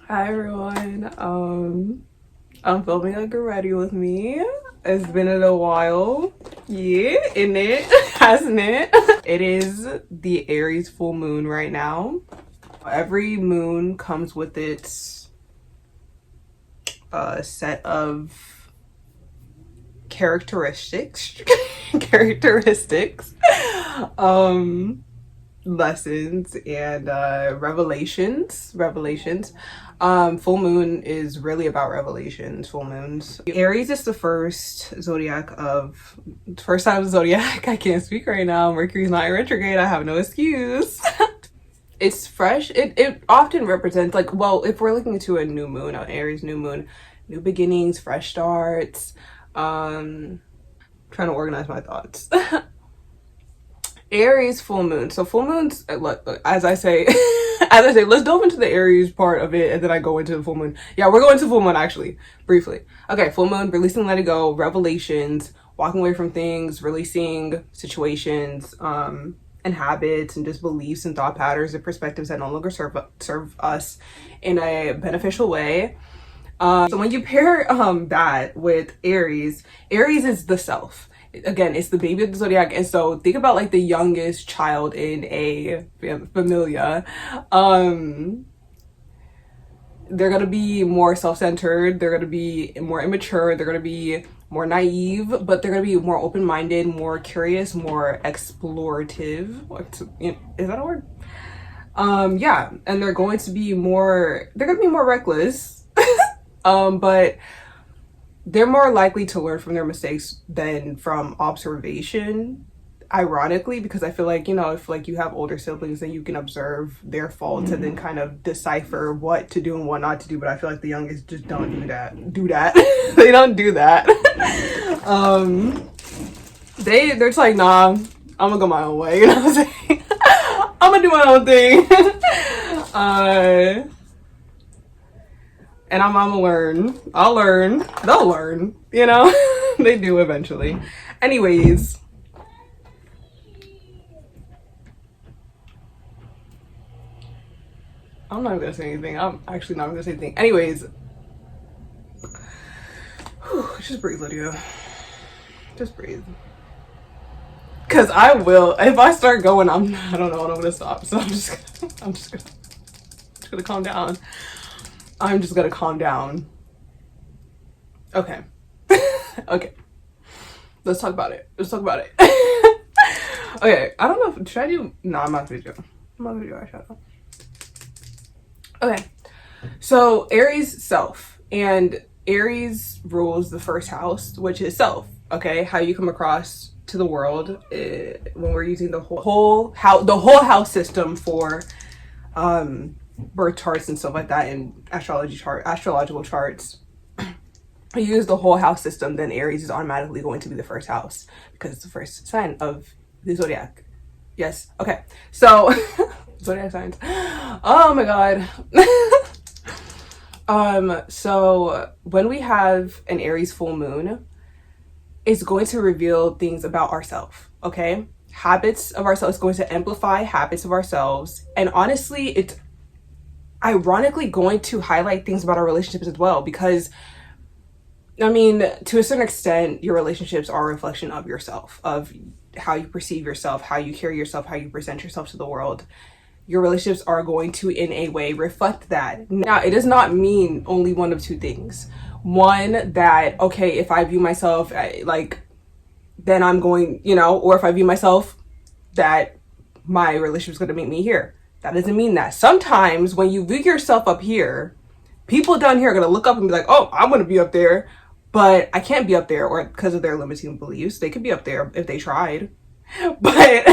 Hi everyone. I'm filming a Get Ready With Me. It's been a little while. Yeah, isn't it? Hasn't it? It is the Aries full moon right now. Every moon comes with its set of characteristics. Lessons and revelations. Full moon is really about revelations. Full moons. Aries is the first sign of the zodiac. I can't speak right now. Mercury's not in retrograde. I have no excuse. It's fresh. It often represents, like, well, if we're looking into a new moon, an Aries new moon, new beginnings, fresh starts. Trying to organize my thoughts. Aries full moon. So full moons, look, as I say, let's delve into the Aries part of it and then I go into the full moon. Yeah, we're going to full moon actually, briefly. Okay, full moon, releasing, letting go, revelations, walking away from things, releasing situations, and habits and just beliefs and thought patterns and perspectives that no longer serve us in a beneficial way. So when you pair that with Aries is the self. Again, it's the baby of the zodiac, and so think about like the youngest child in a familia. They're gonna be more self-centered, they're gonna be more immature, they're gonna be more naive, but they're gonna be more open-minded, more curious, more explorative. Is that a word? Yeah, and they're going to be more reckless. But they're more likely to learn from their mistakes than from observation, ironically, because I feel like, if like you have older siblings, then you can observe their faults and then kind of decipher what to do and what not to do. But I feel like the youngest just don't do that. They don't do that. They're just like, nah, I'm gonna go my own way, you know what I'm saying? I'm gonna do my own thing. And I'm gonna learn. I'll learn. They'll learn, They do eventually. Anyways. I'm not gonna say anything. I'm actually not gonna say anything. Anyways. Whew, just breathe, Lydia. Just breathe. Cause I will. If I start going, I don't know when I'm gonna stop. So I'm just gonna calm down. I'm just gonna calm down. Okay. Okay. Let's talk about it. Okay, I don't know should I do, no, I'm not video. I shut up. Okay. So Aries self, and Aries rules the first house, which is self. Okay, how you come across to the world when we're using the whole house system for birth charts and stuff like that, and astrological charts. You use the whole house system, then Aries is automatically going to be the first house because it's the first sign of the zodiac. Yes. Okay. So zodiac signs. Oh my god. So when we have an Aries full moon, it's going to reveal things about ourselves. Okay. Habits of ourselves. It's going to amplify habits of ourselves, and honestly, it's ironically going to highlight things about our relationships as well, because I mean, to a certain extent, your relationships are a reflection of yourself, of how you perceive yourself, how you carry yourself, how you present yourself to the world. Your relationships are going to, in a way, reflect that. Now, it does not mean only one of two things. One, that, okay, if I view myself like, then I'm going, or if I view myself that my relationship is going to make me here. That doesn't mean that. Sometimes when you view yourself up here, people down here are going to look up and be like, oh, I want to be up there, but I can't be up there, or because of their limiting beliefs. They could be up there if they tried. But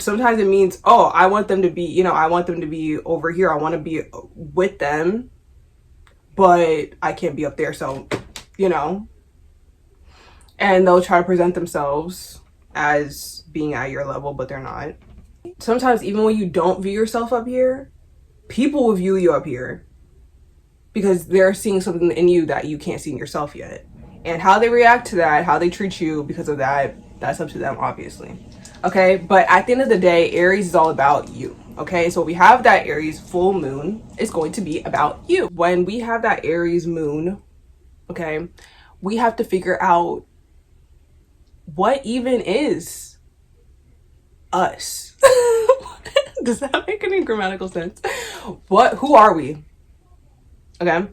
sometimes it means, oh, I want them to be, I want them to be over here. I want to be with them, but I can't be up there. So, and they'll try to present themselves as being at your level, but they're not. Sometimes even when you don't view yourself up here, people will view you up here because they're seeing something in you that you can't see in yourself yet. And how they react to that, how they treat you because of that, that's up to them, obviously. Okay, but at the end of the day, Aries is all about you. Okay, so we have that Aries full moon. It's going to be about you. When we have that Aries moon, okay, we have to figure out what even is us. Does that make any grammatical sense? Who are we? Okay,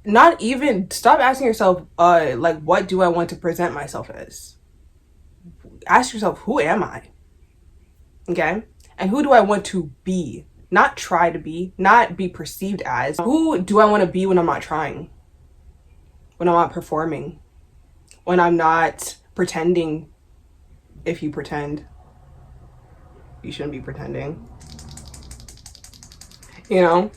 not even, stop asking yourself like, what do I want to present myself as? Ask yourself, who am I? Okay, and who do I want to be? Not try to be, not be perceived as. Who do I want to be when I'm not trying, when I'm not performing, when I'm not pretending? If you pretend, you shouldn't be pretending. You know,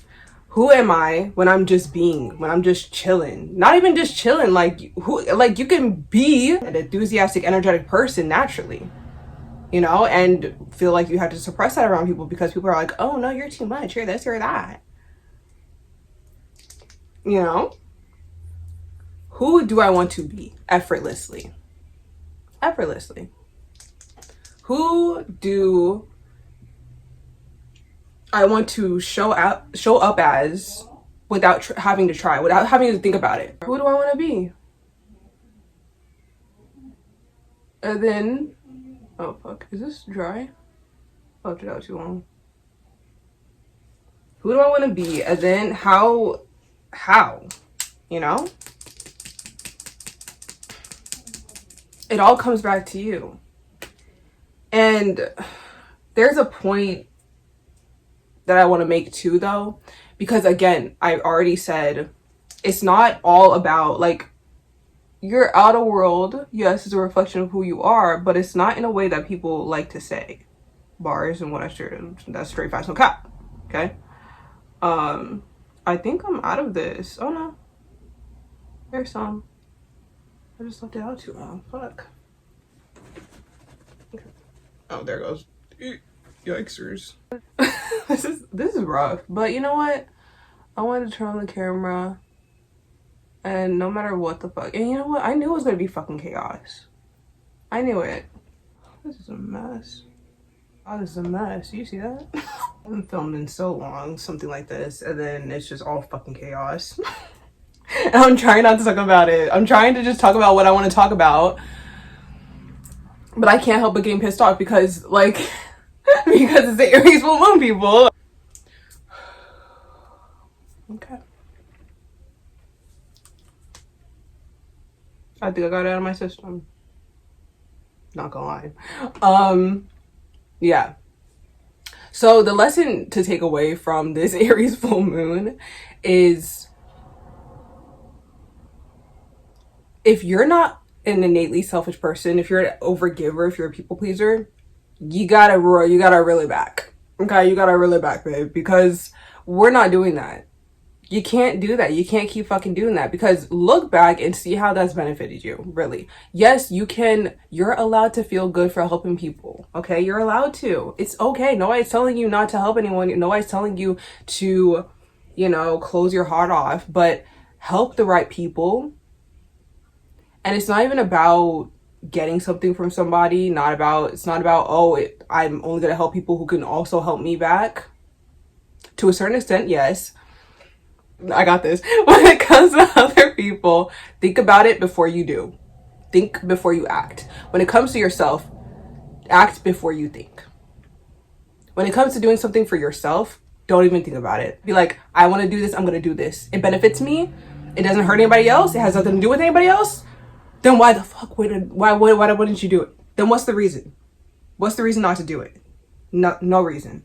who am I when I'm just being, when I'm just chilling? Not even just chilling, like who, like you can be an enthusiastic, energetic person naturally, you know, and feel like you have to suppress that around people because people are like, oh no, you're too much, you're this, you're that. You know, who do I want to be effortlessly? Effortlessly. Who do I want to show up as without having to try, without having to think about it? Who do I want to be? And then, oh fuck, is this dry? Oh, it out too long. Who do I want to be? And then how, you know? It all comes back to you. And there's a point that I want to make too, though, because again, I already said it's not all about like your outer world. Yes, it's a reflection of who you are, but it's not in a way that people like to say. Bars and what I shared, that's straight facts, no cap. Okay. I think I'm out of this. Oh no, there's some. I just left it out too long. Fuck. Okay. Oh, there goes. Yikesers. this is rough, but you know what? I wanted to turn on the camera, and no matter what the fuck, and you know what? I knew it was gonna be fucking chaos. I knew it. This is a mess. Oh, this is a mess. You see that? I haven't filmed in so long, something like this, and then it's just all fucking chaos. And I'm trying not to talk about it. I'm trying to just talk about what I want to talk about, but I can't help but getting pissed off because, like, because it's the Aries Full Moon, people. Okay. I think I got it out of my system. Not gonna lie. Yeah. So the lesson to take away from this Aries full moon is, if you're not an innately selfish person, if you're an overgiver, if you're a people pleaser, you gotta reel it back. Okay, you gotta reel it back, babe, because we're not doing that. You can't do that. You can't keep fucking doing that, because look back and see how that's benefited you, really. Yes, you're allowed to feel good for helping people, okay? You're allowed to. It's okay. Nobody's telling you not to help anyone. Nobody's telling you to, you know, close your heart off, but help the right people. And it's not even about getting something from somebody. It's not about, oh, I'm only gonna help people who can also help me back. To a certain extent, yes. I got this. When it comes to other people, think about it before you do. Think before you act. When it comes to yourself, act before you think. When it comes to doing something for yourself, don't even think about it. Be like, I want to do this, I'm going to do this. It benefits me. It doesn't hurt anybody else. It has nothing to do with anybody else. Then why the fuck why wouldn't you do it? Then what's the reason? What's the reason not to do it? No reason.